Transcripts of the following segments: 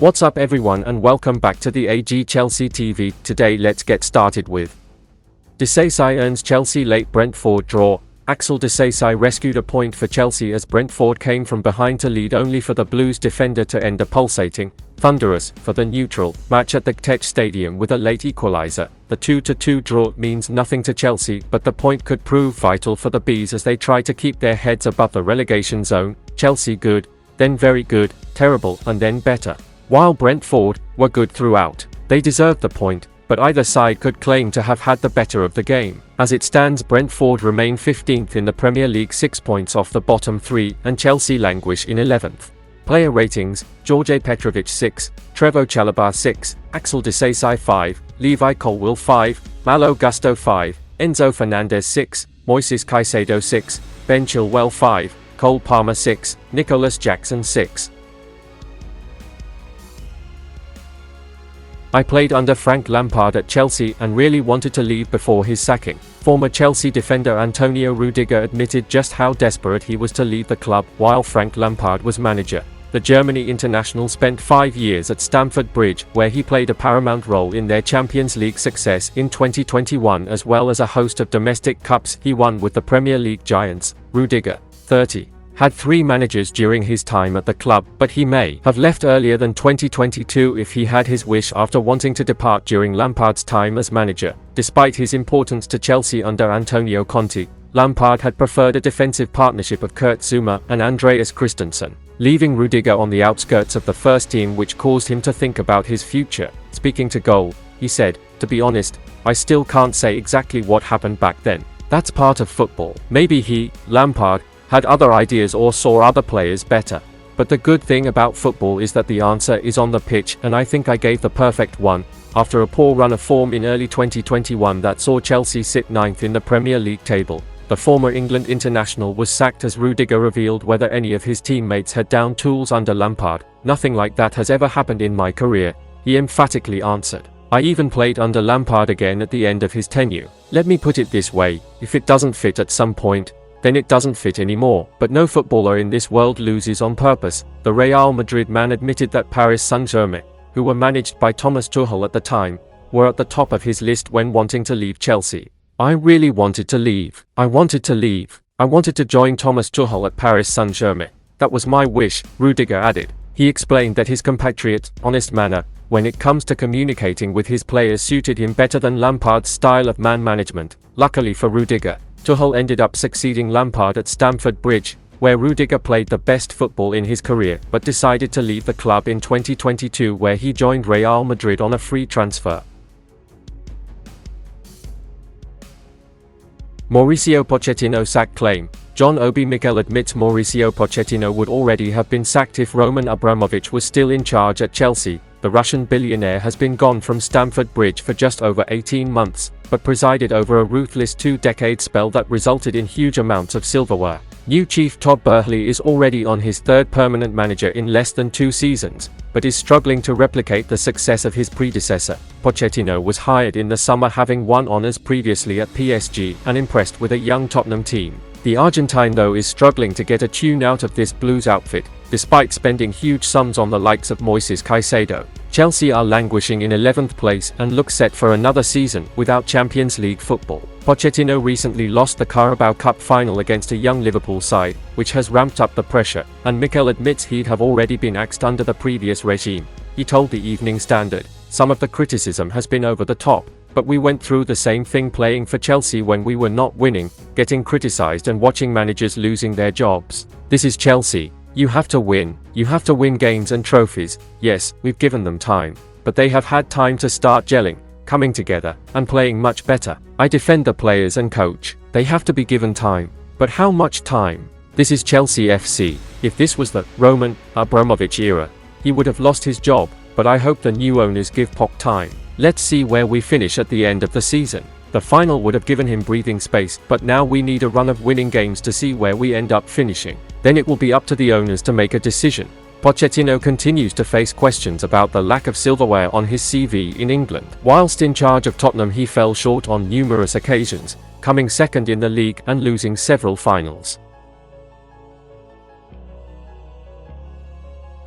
What's up everyone and welcome back to the AG Chelsea TV. Today let's get started with Disasi earns Chelsea late Brentford draw. Axel Disasi rescued a point for Chelsea as Brentford came from behind to lead only for the Blues defender to end a pulsating, thunderous, for the neutral, match at the Tech Stadium with a late equaliser. The 2-2 draw means nothing to Chelsea, but the point could prove vital for the Bees as they try to keep their heads above the relegation zone. Chelsea good, then very good, terrible and then better. While Brentford were good throughout, they deserved the point, but either side could claim to have had the better of the game. As it stands, Brentford remain 15th in the Premier League, 6 points off the bottom three, and Chelsea languish in 11th. Player ratings: George Petrovic 6, Trevoh Chalobah 6, Axel Disasi 5, Levi Colwill 5, Malo Gusto 5, Enzo Fernandez 6, Moises Caicedo 6, Ben Chilwell 5, Cole Palmer 6, Nicolas Jackson 6. I played under Frank Lampard at Chelsea and really wanted to leave before his sacking. Former Chelsea defender Antonio Rudiger admitted just how desperate he was to leave the club while Frank Lampard was manager. The Germany international spent 5 years at Stamford Bridge, where he played a paramount role in their Champions League success in 2021 as well as a host of domestic cups he won with the Premier League giants. Rudiger, 30. Had 3 managers during his time at the club, but he may have left earlier than 2022 if he had his wish after wanting to depart during Lampard's time as manager. Despite his importance to Chelsea under Antonio Conte, Lampard had preferred a defensive partnership of Kurt Zouma and Andreas Christensen, leaving Rudiger on the outskirts of the first team, which caused him to think about his future. Speaking to Goal, he said, "To be honest, I still can't say exactly what happened back then. That's part of football. Maybe he, Lampard, had other ideas or saw other players better. But the good thing about football is that the answer is on the pitch, and I think I gave the perfect one." After a poor run of form in early 2021 that saw Chelsea sit 9th in the Premier League table, the former England international was sacked as Rudiger revealed whether any of his teammates had down tools under Lampard. "Nothing like that has ever happened in my career," he emphatically answered. "I even played under Lampard again at the end of his tenure. Let me put it this way, if it doesn't fit at some point, then it doesn't fit anymore. But no footballer in this world loses on purpose." The Real Madrid man admitted that Paris Saint-Germain, who were managed by Thomas Tuchel at the time, were at the top of his list when wanting to leave Chelsea. "I really wanted to leave. I wanted to leave. I wanted to join Thomas Tuchel at Paris Saint-Germain. That was my wish," Rudiger added. He explained that his compatriot's honest manner when it comes to communicating with his players suited him better than Lampard's style of man management. Luckily for Rudiger, Tuchel ended up succeeding Lampard at Stamford Bridge, where Rudiger played the best football in his career, but decided to leave the club in 2022, where he joined Real Madrid on a free transfer. Mauricio Pochettino sack claim. John Obi Mikel admits Mauricio Pochettino would already have been sacked if Roman Abramovich was still in charge at Chelsea. The Russian billionaire has been gone from Stamford Bridge for just over 18 months, but presided over a ruthless 2-decade spell that resulted in huge amounts of silverware. New chief Todd Boehly is already on his 3rd permanent manager in less than 2 seasons, but is struggling to replicate the success of his predecessor. Pochettino was hired in the summer, having won honours previously at PSG and impressed with a young Tottenham team. The Argentine though is struggling to get a tune out of this Blues outfit, despite spending huge sums on the likes of Moises Caicedo. Chelsea are languishing in 11th place and look set for another season without Champions League football. Pochettino recently lost the Carabao Cup final against a young Liverpool side, which has ramped up the pressure, and Mikel admits he'd have already been axed under the previous regime. He told the Evening Standard, "Some of the criticism has been over the top, but we went through the same thing playing for Chelsea when we were not winning, getting criticised and watching managers losing their jobs. This is Chelsea. You have to win. You have to win games and trophies. Yes, we've given them time, but they have had time to start gelling, coming together, and playing much better. I defend the players and coach. They have to be given time. But how much time? This is Chelsea FC. If this was the Roman Abramovich era, he would have lost his job, but I hope the new owners give Poch time. Let's see where we finish at the end of the season. The final would have given him breathing space, but now we need a run of winning games to see where we end up finishing. Then it will be up to the owners to make a decision." Pochettino continues to face questions about the lack of silverware on his CV in England. Whilst in charge of Tottenham, he fell short on numerous occasions, coming second in the league and losing several finals.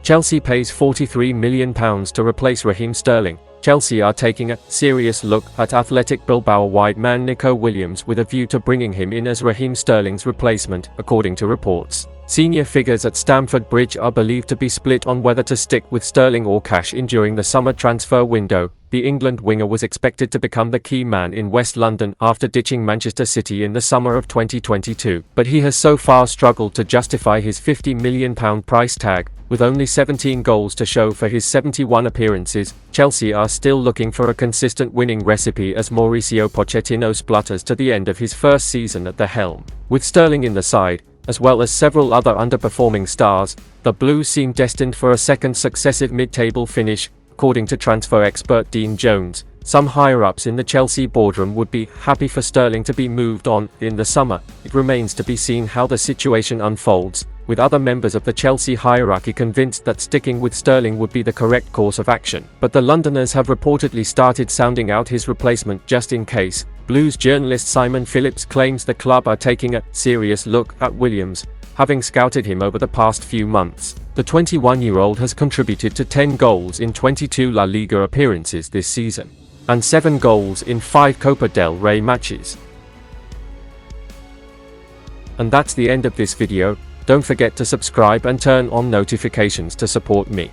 Chelsea pays £43 million to replace Raheem Sterling. Chelsea are taking a serious look at Athletic Bilbao wide man Nico Williams with a view to bringing him in as Raheem Sterling's replacement, according to reports. Senior figures at Stamford Bridge are believed to be split on whether to stick with Sterling or cash in during the summer transfer window. The England winger was expected to become the key man in West London after ditching Manchester City in the summer of 2022, but he has so far struggled to justify his £50 million price tag. With only 17 goals to show for his 71 appearances, Chelsea are still looking for a consistent winning recipe as Mauricio Pochettino splutters to the end of his first season at the helm. With Sterling in the side, as well as several other underperforming stars, the Blues seem destined for a second successive mid-table finish, according to transfer expert Dean Jones. Some higher-ups in the Chelsea boardroom would be happy for Sterling to be moved on in the summer. It remains to be seen how the situation unfolds, with other members of the Chelsea hierarchy convinced that sticking with Sterling would be the correct course of action. But the Londoners have reportedly started sounding out his replacement just in case. Blues journalist Simon Phillips claims the club are taking a serious look at Williams, having scouted him over the past few months. The 21-year-old has contributed to 10 goals in 22 La Liga appearances this season, and 7 goals in 5 Copa del Rey matches. And that's the end of this video. Don't forget to subscribe and turn on notifications to support me.